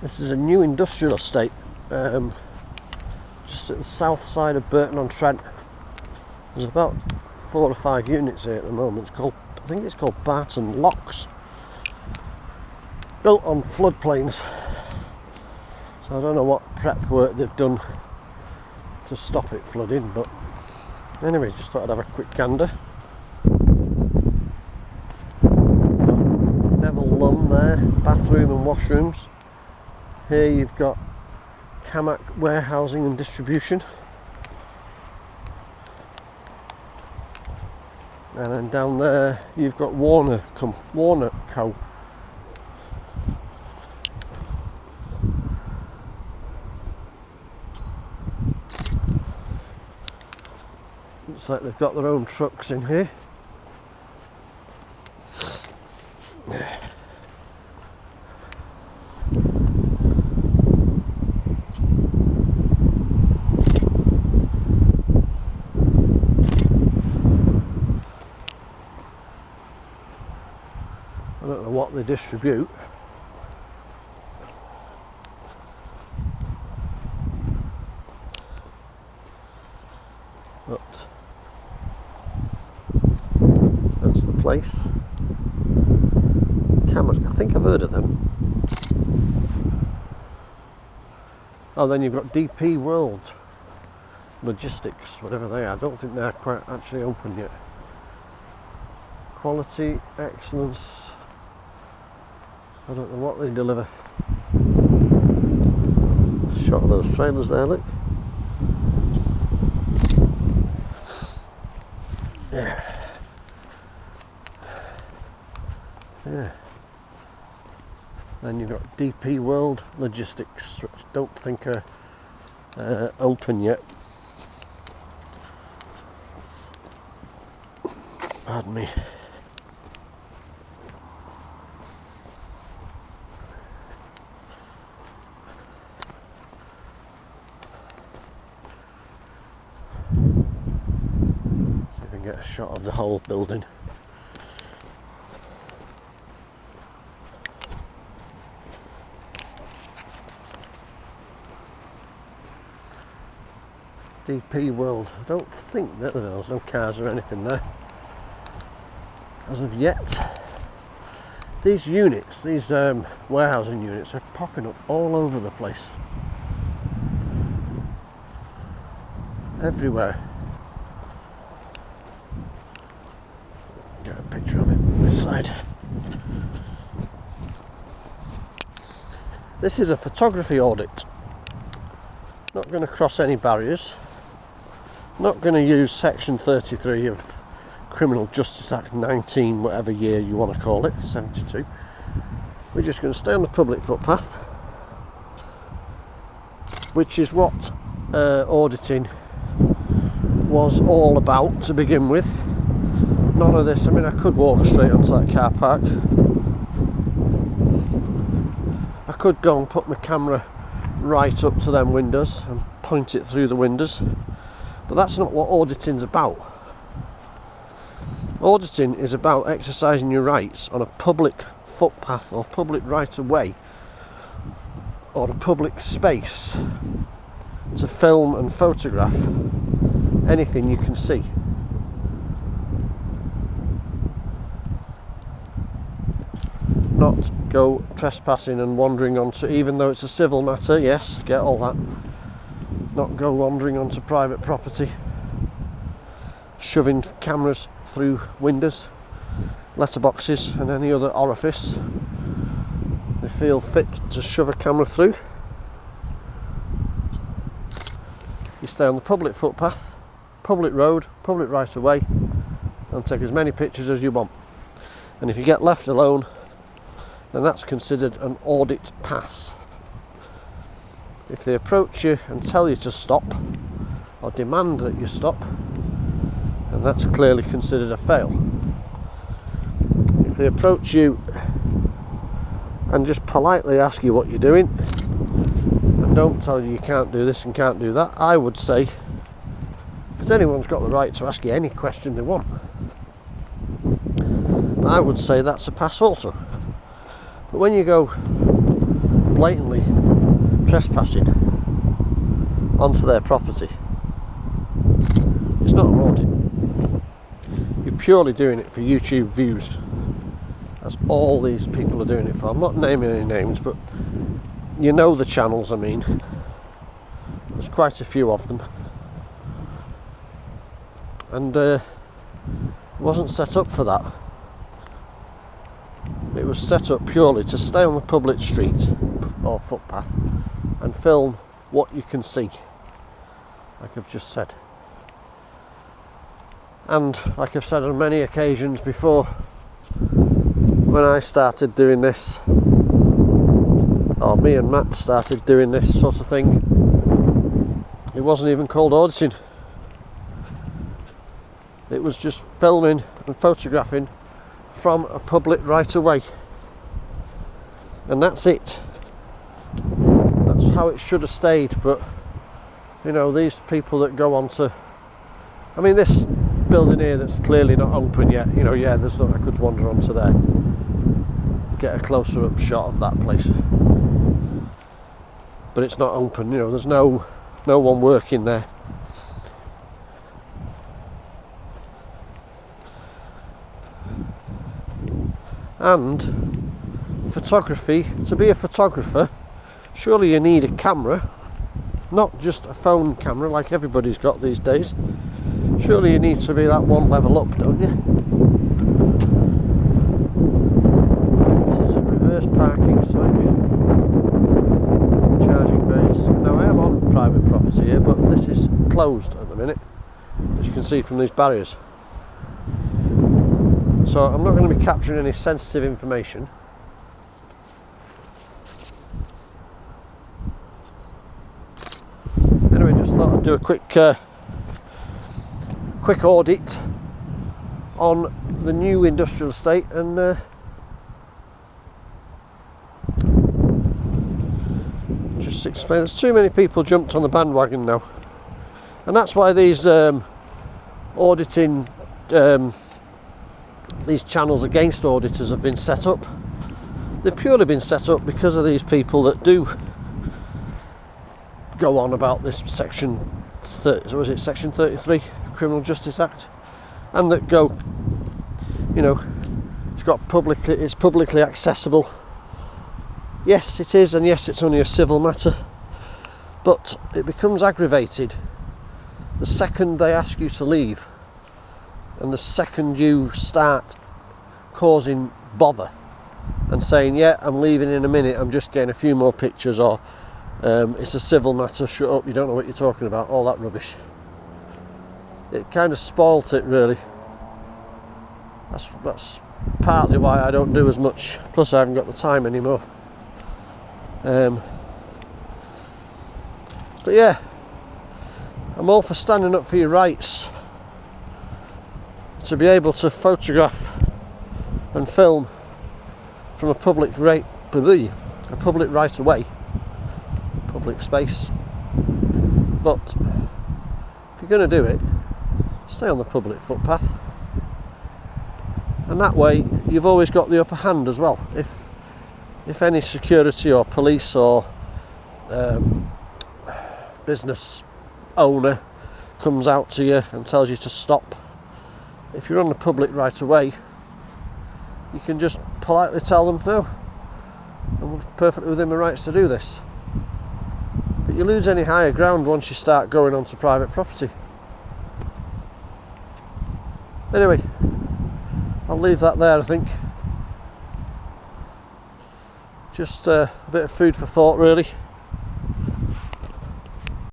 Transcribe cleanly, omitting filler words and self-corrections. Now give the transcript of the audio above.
This is a new industrial estate, just at the south side of Burton-on-Trent. There's about 4 or 5 units here at the moment. It's called, I think it's called Barton Locks. Built on floodplains. So I don't know what prep work they've done to stop it flooding, but anyway, just thought I'd have a quick gander. Neville Lum there, bathroom and washrooms. Here you've got Camac warehousing and distribution. And then down there you've got Warner Co. Looks like they've got their own trucks in here. I don't know what they distribute. But that's the place. Camac, I think I've heard of them. Oh, then you've got DP World Logistics, whatever they are. I don't think they're quite actually open yet. Quality, excellence. I don't know what they deliver. Shot of those trailers there, look. Yeah. Yeah. Then you've got DP World Logistics, which I don't think are open yet. Pardon me. See if I can get a shot of the whole building. DP World. I don't think that there's no cars or anything there as of yet. These units, these warehousing units, are popping up all over the place. Everywhere. Get a picture of it on this side. This is a photography audit. Not going to cross any barriers. Not going to use section 33 of Criminal Justice Act 19, whatever year you want to call it, 72. We're just going to stay on the public footpath, which is what auditing was all about to begin with. None of this, I mean, I could walk straight onto that car park. I could go and put my camera right up to them windows and point it through the windows, but that's not what auditing's about. Auditing is about exercising your rights on a public footpath or public right of way or a public space to film and photograph anything you can see. Not go trespassing and wandering onto, even though it's a civil matter, yes, get all that. Not go wandering onto private property, shoving cameras through windows, letterboxes and any other orifice they feel fit to shove a camera through. You stay on the public footpath, public road, public right of way, and take as many pictures as you want. And if you get left alone, then that's considered an audit pass. If they approach you and tell you to stop, or demand that you stop, then that's clearly considered a fail. If they approach you and just politely ask you what you're doing, and don't tell you you can't do this and can't do that, I would say, because anyone's got the right to ask you any question they want, I would say that's a pass also. But when you go blatantly trespassing onto their property, it's not an audit. You're purely doing it for YouTube views. That's all these people are doing it for. I'm not naming any names, but you know the channels I mean. There's quite a few of them. And it wasn't set up for that. It was set up purely to stay on the public street or footpath and film what you can see, like I've just said. And like I've said on many occasions before, when I started doing this, or me and Matt started doing this sort of thing, it wasn't even called auditing. It was just filming and photographing from a public right of way, and that's it. That's how it should have stayed. But you know, these people that go on to, I mean, this building here that's clearly not open yet, you know, yeah, there's not, I could wander onto there, get a closer up shot of that place, but it's not open, you know, there's no one working there. And photography, to be a photographer, surely you need a camera, not just a phone camera like everybody's got these days. Surely you need to be that one level up, don't you? This is a reverse parking sign. Charging bays. Now I am on private property here, but this is closed at the minute, as you can see from these barriers. So I'm not going to be capturing any sensitive information. Anyway, just thought I'd do a quick audit on the new industrial estate and just explain. There's too many people jumped on the bandwagon now, and that's why these auditing these channels against auditors have been set up. They've purely been set up because of these people that do go on about this section 33 Criminal Justice Act, and that go, you know, it's publicly accessible. Yes, it is, and yes, it's only a civil matter, but it becomes aggravated the second they ask you to leave, and the second you start causing bother and saying, yeah, I'm leaving in a minute, I'm just getting a few more pictures, or it's a civil matter, shut up, you don't know what you're talking about, all that rubbish. It kind of spoilt it, really. That's partly why I don't do as much, plus I haven't got the time anymore. But yeah, I'm all for standing up for your rights to be able to photograph and film from a public right of way, public space. But if you're going to do it, stay on the public footpath, and that way you've always got the upper hand as well. If any security or police or business owner comes out to you and tells you to stop, if you're on the public right of way, you can just politely tell them no, I'm perfectly within my rights to do this. But you lose any higher ground once you start going onto private property. Anyway, I'll leave that there, I think. Just a bit of food for thought, really.